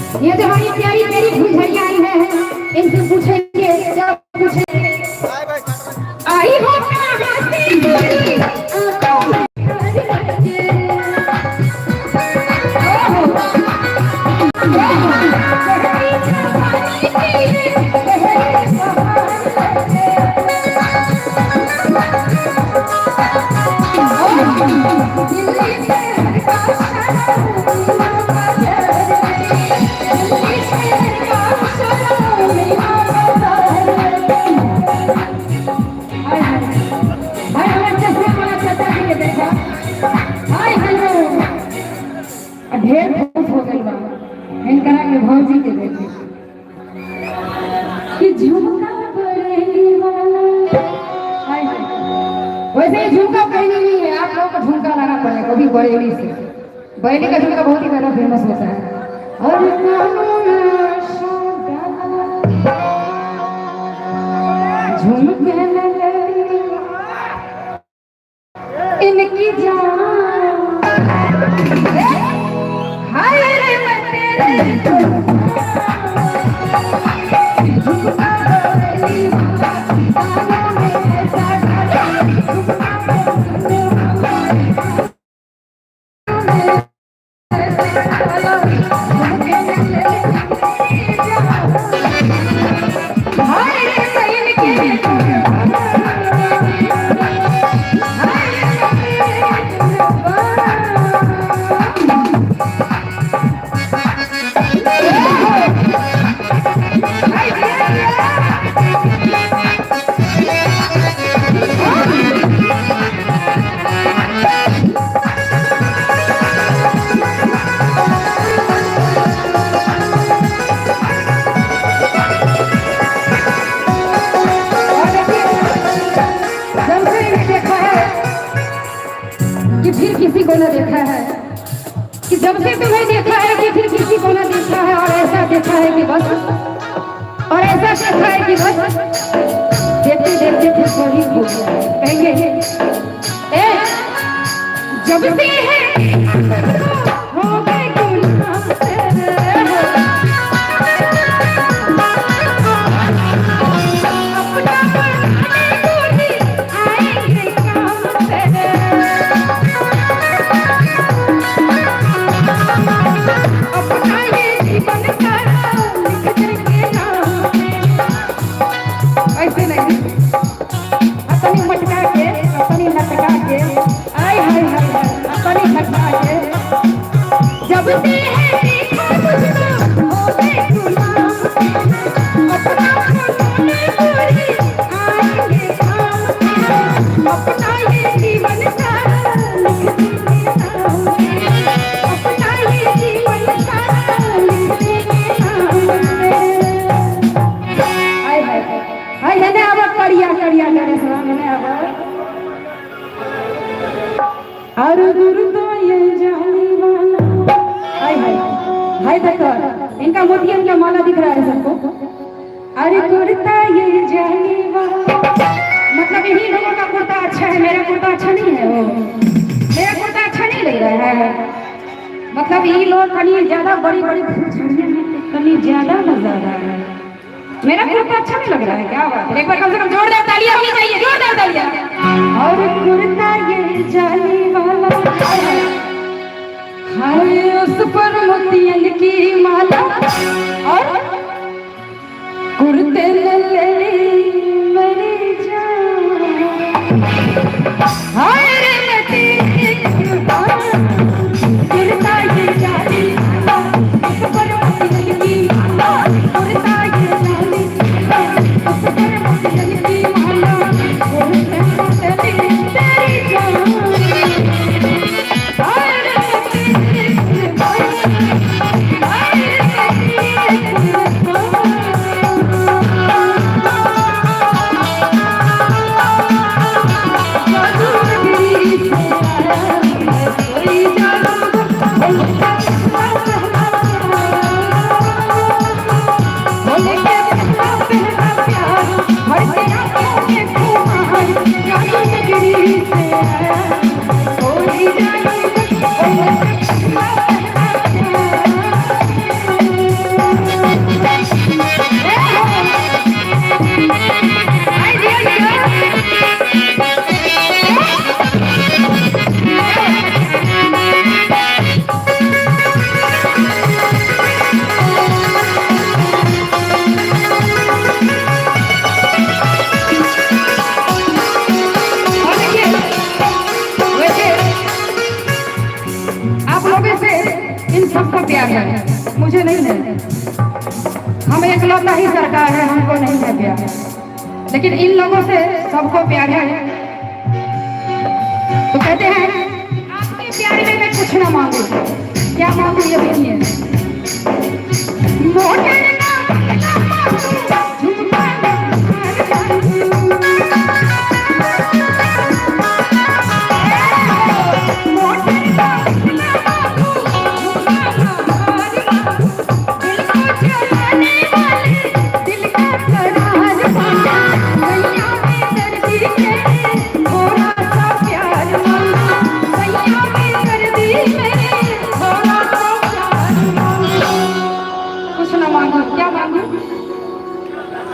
ये जो हमारी प्यारी प्यारी फुलझड़ियाँ आई है इनसे पूछेंगे क्या पूछेंगे। आई हो कहाँ से ढेर खुश हो गई बा इनकरा के भौजी के देखे कि झुमका पहनने वाला हाय हाय। वैसे ही झुमका पहनी हुई है आप लोगों को झुमका लगा पड़े कभी बरेली से। बरेली का झुमका बहुत ही ज्यादा फेमस होता है। और झुमके इनकी जान हाय रे मैं तेरे किसी को न देखा है कि जब से तुम्हें देखा है कि फिर किसी को न देखा है। और ऐसा देखा है कि बस और ऐसा देखा है कि बस देखते देखते फिर कोई हो गया कहेंगे जब से है हो गए और गुरुतो ये जाने वाला हाय हाय हाय देखो इनका मोतियन का माला दिख रहा है सबको। अरे कुर्ता ये जाने वाला मतलब यही लोगों का कुर्ता अच्छा है मेरा कुर्ता अच्छा नहीं है। वो मेरा कुर्ता अच्छा नहीं लग रहा है मतलब ये लोग कहीं ज्यादा बड़ी बड़ी फुलझड़ियां में कहीं ज्यादा मजा आ रहा है। मेरा कुर्ता अच्छा नहीं लग रहा है क्या बात है। एक बार कम से कम जोरदार तालियां होनी चाहिए जोरदार तालियां। और कुर्ता ये जाने वाला हाय उस पर मोतियन की माला और कुर्ते ले मेरी जान हाय रे मैं तेरी कुर्ता ये जाने वाला उस पर मोतियन की माला कुर्ता ये जाने उस पर मोतियन की माला कुर्ते तेरी जान हाय रे मैं तेरी मुझे नहीं है, हम एकलौता ही सरकार है, हमको नहीं है प्यार, लेकिन इन लोगों से सबको प्यार है। तो कहते हैं आपके प्यार में मैं कुछ ना मांगू, क्या मांगू ये देखिए।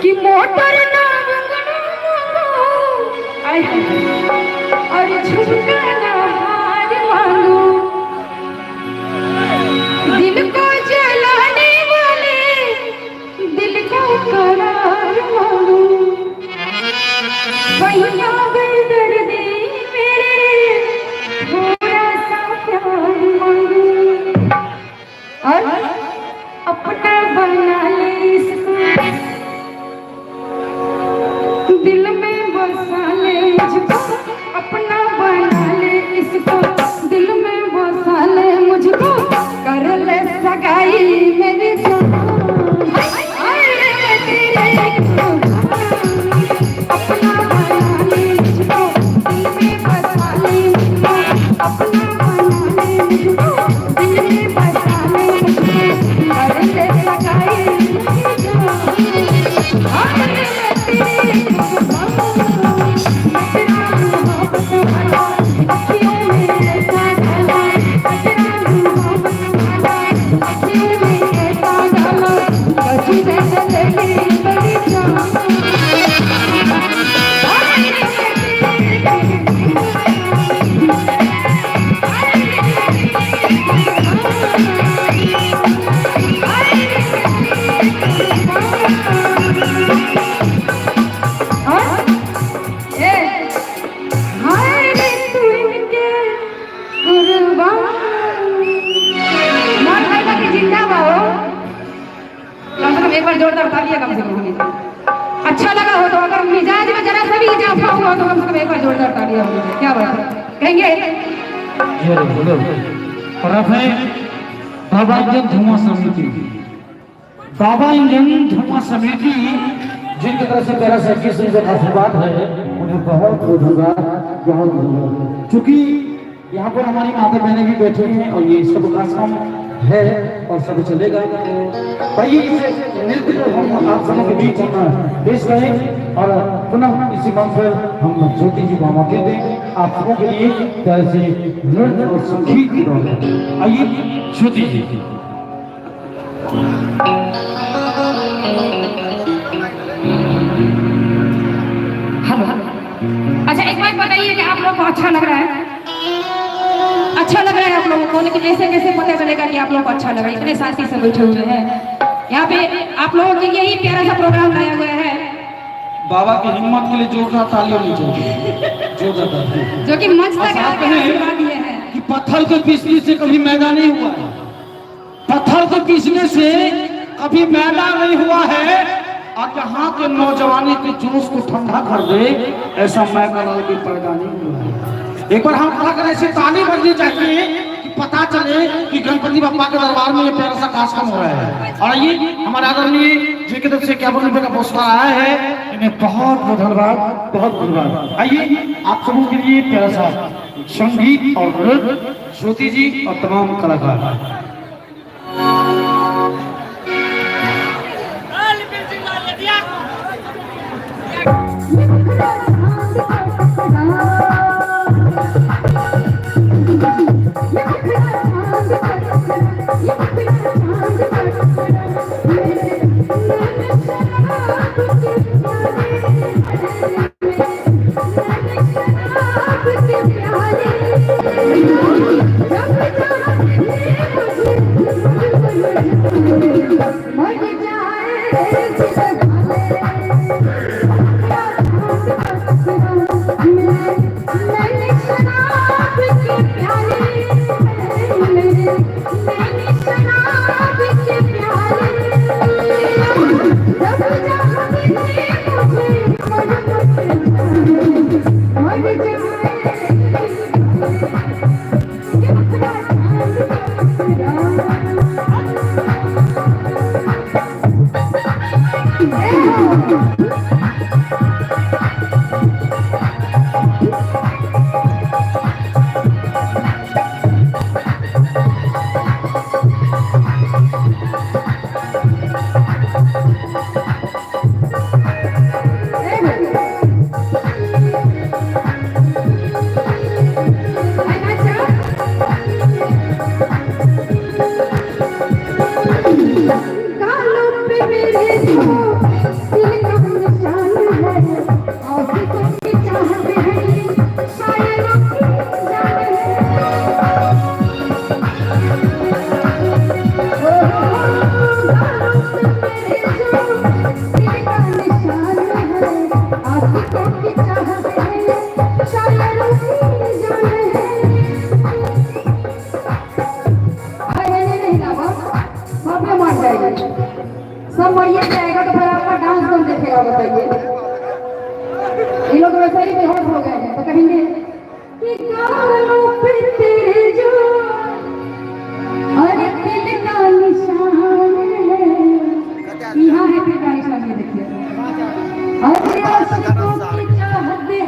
कि मोटर ना और झुमका ना हार मांगू, दिल को जलाने वाले दिल को करार मांगू, भैया दर्दी मेरे थोड़ा सा प्यार मांगू, और अपना बना ले इसको, दिल में बसा ले मुझको, अपना बना ले इसको, दिल में बसा ले मुझको, कर ले सगाई मेरी जान, अपना बना ले मुझको, दिल में बसा ले मुझको, अपना बना ले मुझको, दिल में बसा ले मुझको, कर ले सगाई मेरी एक बार जोरदार तालियां कम से कम होनी चाहिए। अच्छा लगा हो तो, अगर मिजाज में जरा सा भी इजाफा हुआ तो कम से कम एक बार जोरदार तालियां होनी चाहिए। क्या बात है, कहेंगे बाबा इंजन धुआं समिति, बाबा इंजन धुआं समिति जिनकी तरफ से मेरा सच्ची से आशीर्वाद है, उन्हें बहुत बहुत धन्यवाद। चूंकि यहाँ पर हमारी माता बहनें भी बैठे हैं और ये सब का काम है और सब चलेगा। भाई नृत्य को हम आप सबों के बीच पेश करें और पुनः इसी मंच पर हम ज्योति जी को मौके दें आप सबों के लिए तरह से नृत्य और संगीत की दौड़। आइए ज्योति जी। अच्छा एक बात बताइए कि आप लोग को अच्छा लग रहा है? अच्छा लग रहा है आप लोगों को, लेकिन ऐसे कैसे पता चलेगा कि आप लोगों को अच्छा लगा? इतने शांति से बैठे हुए हैं यहाँ पे, आप लोगों के लिए ही प्यारा सा प्रोग्राम लाया हुआ है। बाबा की हिम्मत के लिए जोरदार तालियां होनी चाहिए, जोरदार, जो कि मंच तक आशीर्वाद दिए हैं कि पत्थर को पीसने से कभी मैदा नहीं हुआ है, पत्थर को पीसने से कभी मैदा नहीं हुआ है, और यहाँ के नौजवानी के जोश को ठंडा कर दे ऐसा मैदा भी पैदा नहीं हुआ है। एक बार हम खड़ा करें, ऐसी ताली बजनी चाहिए कि पता चले कि गणपति बप्पा के दरबार में ये प्यारा सा कार्यक्रम हो रहा है। और ये हमारे आदरणीय जी की तरफ से 51 रुपए का पुरस्कार आया है, इन्हें बहुत बहुत धन्यवाद, बहुत धन्यवाद। आइए आप सबों के लिए प्यारा सा संगीत और नृत्य ज्योति जी और तमाम कलाकार। मैंने सुना गालों पे मेरे जो दिल का निशान है, आशिकों की चाहत है, शायरों की जान है। गालों पे मेरे जो दिल का निशान है, आशिकों की चाहत है, शायरों की जान है। अरे नहीं ना बाप में मार जाएगी, सब मरिए जाएगा तो फिर आपका डांस कौन देखेगा बताइए। ये लोग वैसे ही बेहोश हो गए हैं तो कहेंगे कि गालों पे तेरे जो अरे दिल का निशान है, यहाँ है दिल का निशान, ये देखिए। अरे आशिकों की चाहत है,